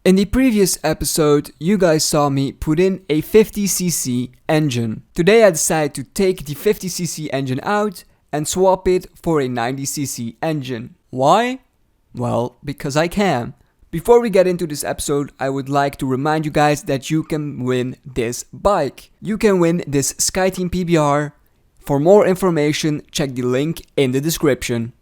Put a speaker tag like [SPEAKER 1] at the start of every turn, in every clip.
[SPEAKER 1] In the previous episode, you guys saw me put in a 50cc engine. Today I decided to take the 50cc engine out and swap it for a 90cc engine. Why? Well, because I can. Before we get into this episode, I would like to remind you guys that you can win this bike. You can win this Skyteam PBR. For more information, check the link in the description.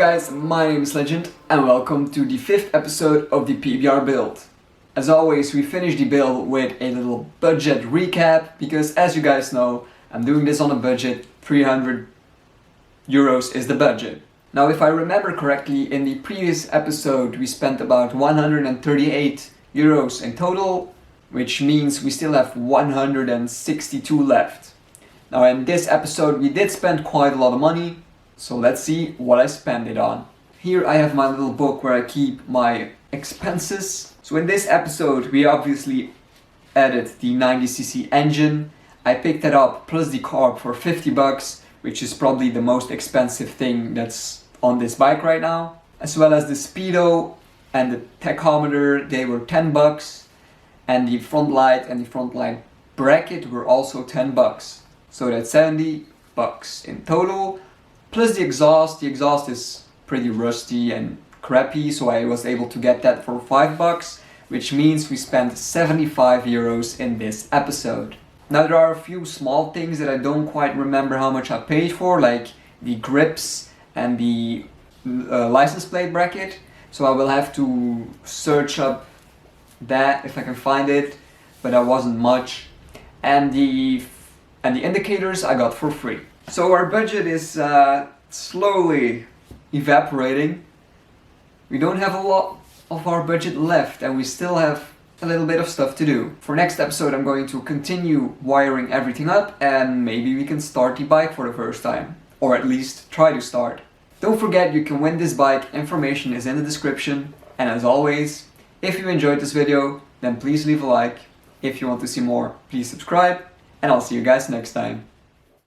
[SPEAKER 1] guys, my name is Legend and welcome to the 5th episode of the PBR build. As always, we finished the build with a little budget recap because as you guys know, I'm doing this on a budget. 300 euros is the budget. Now if I remember correctly, in the previous episode we spent about 138 euros in total, which means we still have 162 left. Now in this episode we did spend quite a lot of money, so let's see what I spent it on. Here I have my little book where I keep my expenses. So in this episode we obviously added the 90cc engine. I picked it up plus the carb for 50 bucks, which is probably the most expensive thing that's on this bike right now. As well as the speedo and the tachometer, they were 10 bucks. And the front light and the front light bracket were also 10 bucks. So that's 70 bucks in total. Plus the exhaust is pretty rusty and crappy, so I was able to get that for 5 bucks, which means we spent 75 euros in this episode. Now there are a few small things that I don't quite remember how much I paid for, like the grips and the license plate bracket, so I will have to search up that if I can find it, but that wasn't much. And the indicators I got for free. So our budget is slowly evaporating. We don't have a lot of our budget left and we still have a little bit of stuff to do. For next episode I'm going to continue wiring everything up and maybe we can start the bike for the first time. Or at least try to start. Don't forget you can win this bike, information is in the description. And as always, if you enjoyed this video, then please leave a like. If you want to see more, please subscribe. And I'll see you guys next time.